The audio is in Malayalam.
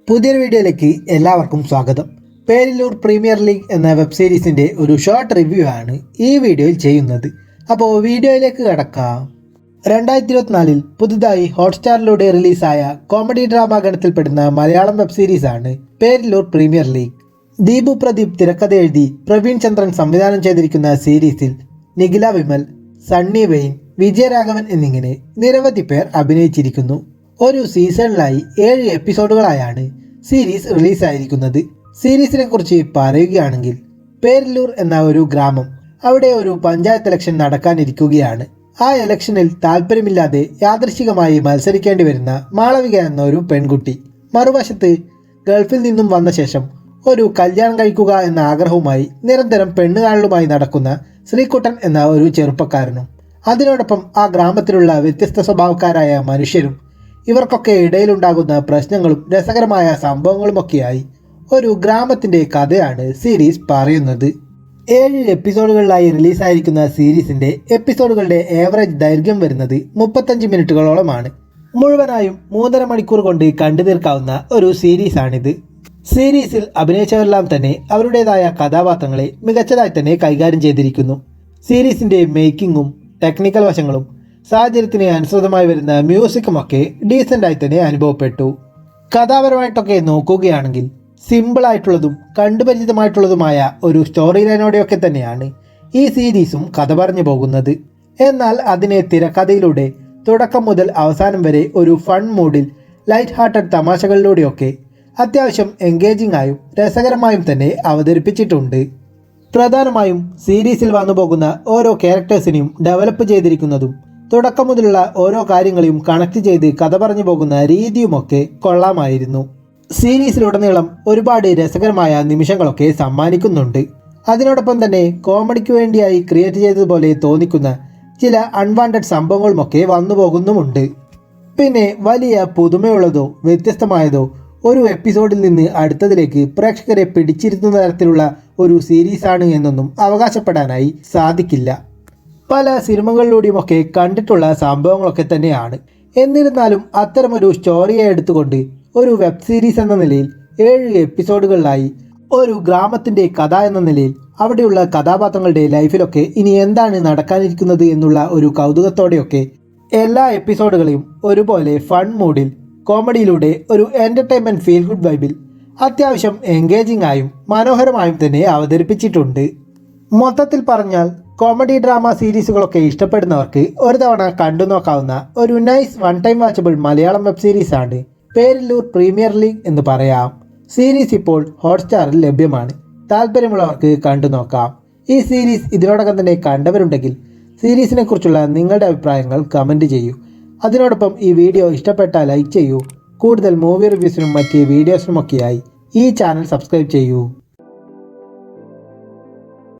പുതിയൊരു വീഡിയോയിലേക്ക് എല്ലാവർക്കും സ്വാഗതം. പേരില്ലൂർ പ്രീമിയർ ലീഗ് എന്ന വെബ് സീരീസിൻ്റെ ഒരു ഷോർട്ട് റിവ്യൂ ആണ് ഈ വീഡിയോയിൽ ചെയ്യുന്നത്. അപ്പോൾ വീഡിയോയിലേക്ക് കടക്കാം. 2024 പുതുതായി ഹോട്ട്സ്റ്റാറിലൂടെ റിലീസായ കോമഡി ഡ്രാമ ഗണത്തിൽപ്പെടുന്ന മലയാളം വെബ് സീരീസാണ് പേരില്ലൂർ പ്രീമിയർ ലീഗ്. ദീപു പ്രദീപ് തിരക്കഥ എഴുതി പ്രവീൺ ചന്ദ്രൻ സംവിധാനം ചെയ്തിരിക്കുന്ന സീരീസിൽ നിഖില വിമൽ, സണ്ണി വെയിൻ, വിജയരാഘവൻ എന്നിങ്ങനെ നിരവധി പേർ അഭിനയിച്ചിരിക്കുന്നു. ഒരു സീസണിലായി 7 എപ്പിസോഡുകളായാണ് സീരീസ് റിലീസായിരിക്കുന്നത്. സീരീസിനെ കുറിച്ച് പറയുകയാണെങ്കിൽ, പേരില്ലൂർ എന്ന ഒരു ഗ്രാമം, അവിടെ ഒരു പഞ്ചായത്ത് ഇലക്ഷൻ നടക്കാനിരിക്കുകയാണ്. ആ ഇലക്ഷനിൽ താല്പര്യമില്ലാതെ യാദൃശ്ചികമായി മത്സരിക്കേണ്ടി വരുന്ന മാളവിക എന്ന ഒരു പെൺകുട്ടി, മറുവശത്ത് ഗൾഫിൽ നിന്നും വന്ന ശേഷം ഒരു കല്യാണം കഴിക്കുക എന്ന ആഗ്രഹവുമായി നിരന്തരം പെണ്ണുകാണലുമായി നടക്കുന്ന ശ്രീകുട്ടൻ എന്ന ഒരു ചെറുപ്പക്കാരനും, അതിനോടൊപ്പം ആ ഗ്രാമത്തിലുള്ള വ്യത്യസ്ത സ്വഭാവക്കാരായ മനുഷ്യരും, ഇവർക്കൊക്കെ ഇടയിലുണ്ടാകുന്ന പ്രശ്നങ്ങളും രസകരമായ സംഭവങ്ങളുമൊക്കെയായി ഒരു ഗ്രാമത്തിൻ്റെ കഥയാണ് സീരീസ് പറയുന്നത്. 7 എപ്പിസോഡുകളിലായി റിലീസായിരിക്കുന്ന സീരീസിൻ്റെ എപ്പിസോഡുകളുടെ ഏവറേജ് ദൈർഘ്യം വരുന്നത് 35 മിനിറ്റുകളോളമാണ്. മുഴുവനായും 3.5 മണിക്കൂർ കൊണ്ട് കണ്ടു തീർക്കാവുന്ന ഒരു സീരീസാണിത്. സീരീസിൽ അഭിനയിച്ചവരെല്ലാം തന്നെ അവരുടേതായ കഥാപാത്രങ്ങളെ മികച്ചതായി തന്നെ കൈകാര്യം ചെയ്തിരിക്കുന്നു. സീരീസിൻ്റെ മേക്കിങ്ങും ടെക്നിക്കൽ വശങ്ങളും സാഹചര്യത്തിന് അനുസൃതമായി വരുന്ന മ്യൂസിക്കുമൊക്കെ ഡീസൻ്റായി തന്നെ അനുഭവപ്പെട്ടു. കഥാപരമായിട്ടൊക്കെ നോക്കുകയാണെങ്കിൽ സിമ്പിളായിട്ടുള്ളതും കണ്ടുപരിചിതമായിട്ടുള്ളതുമായ ഒരു സ്റ്റോറി ലൈനോടെയൊക്കെ തന്നെയാണ് ഈ സീരീസും കഥ പറഞ്ഞു പോകുന്നത്. എന്നാൽ അതിനെ തിരക്കഥയിലൂടെ തുടക്കം മുതൽ അവസാനം വരെ ഒരു ഫൺ മൂഡിൽ ലൈറ്റ് ഹാർട്ടഡ് തമാശകളിലൂടെയൊക്കെ അത്യാവശ്യം എൻഗേജിംഗ് ആയും രസകരമായും തന്നെ അവതരിപ്പിച്ചിട്ടുണ്ട്. പ്രധാനമായും സീരീസിൽ വന്നു പോകുന്ന ഓരോ ക്യാരക്ടേഴ്സിനെയും ഡെവലപ്പ് ചെയ്തിരിക്കുന്നതും തുടക്കം മുതലുള്ള ഓരോ കാര്യങ്ങളെയും കണക്ട് ചെയ്ത് കഥ പറഞ്ഞു പോകുന്ന രീതിയുമൊക്കെ കൊള്ളാമായിരുന്നു. സീരീസിലുടനീളം ഒരുപാട് രസകരമായ നിമിഷങ്ങളൊക്കെ സമ്മാനിക്കുന്നുണ്ട്. അതിനോടൊപ്പം തന്നെ കോമഡിക്ക് വേണ്ടിയായി ക്രിയേറ്റ് ചെയ്തതുപോലെ തോന്നിക്കുന്ന ചില അൺവാണ്ടഡ് സംഭവങ്ങളുമൊക്കെ വന്നു പോകുന്നുമുണ്ട്. പിന്നെ വലിയ പുതുമയുള്ളതോ വ്യത്യസ്തമായതോ ഒരു എപ്പിസോഡിൽ നിന്ന് അടുത്തതിലേക്ക് പ്രേക്ഷകരെ പിടിച്ചിരുത്തുന്ന തരത്തിലുള്ള ഒരു സീരീസാണ് എന്നൊന്നും അവകാശപ്പെടാനായി സാധിക്കില്ല. പല സിനിമകളിലൂടെയുമൊക്കെ കണ്ടിട്ടുള്ള സംഭവങ്ങളൊക്കെ തന്നെയാണ്. എന്നിരുന്നാലും അത്തരമൊരു സ്റ്റോറിയെ എടുത്തുകൊണ്ട് ഒരു വെബ് സീരീസ് എന്ന നിലയിൽ 7 എപ്പിസോഡുകളിലായി ഒരു ഗ്രാമത്തിൻ്റെ കഥ എന്ന നിലയിൽ അവിടെയുള്ള കഥാപാത്രങ്ങളുടെ ലൈഫിലൊക്കെ ഇനി എന്താണ് നടക്കാനിരിക്കുന്നത് എന്നുള്ള ഒരു കൗതുകത്തോടെയൊക്കെ എല്ലാ എപ്പിസോഡുകളെയും ഒരുപോലെ ഫൺ മൂഡിൽ കോമഡിയിലൂടെ ഒരു എൻ്റർടൈൻമെൻറ്റ് ഫീൽ ഗുഡ് വൈബിൽ അത്യാവശ്യം എൻഗേജിംഗ് ആയും മനോഹരമായും തന്നെ അവതരിപ്പിച്ചിട്ടുണ്ട്. മൊത്തത്തിൽ പറഞ്ഞാൽ കോമഡി ഡ്രാമ സീരീസുകളൊക്കെ ഇഷ്ടപ്പെടുന്നവർക്ക് ഒരു തവണ കണ്ടു നോക്കാവുന്ന ഒരു nice one time watchable Malayalam web സീരീസാണ് പേരില്ലൂർ പ്രീമിയർ ലീഗ് എന്ന് പറയാം. സീരീസ് ഇപ്പോൾ ഹോട്ട്സ്റ്റാറിൽ ലഭ്യമാണ്. താല്പര്യമുള്ളവർക്ക് കണ്ടു നോക്കാം. ഈ സീരീസ് ഇതിനോടകം തന്നെ കണ്ടവരുണ്ടെങ്കിൽ സീരീസിനെ കുറിച്ചുള്ള നിങ്ങളുടെ അഭിപ്രായങ്ങൾ കമൻറ്റ് ചെയ്യൂ. അതിനോടൊപ്പം ഈ വീഡിയോ ഇഷ്ടപ്പെട്ടാൽ ലൈക്ക് ചെയ്യൂ. കൂടുതൽ മൂവി റിവ്യൂസിനും മറ്റ് വീഡിയോസിനുമൊക്കെയായി ഈ ചാനൽ സബ്സ്ക്രൈബ് ചെയ്യൂ.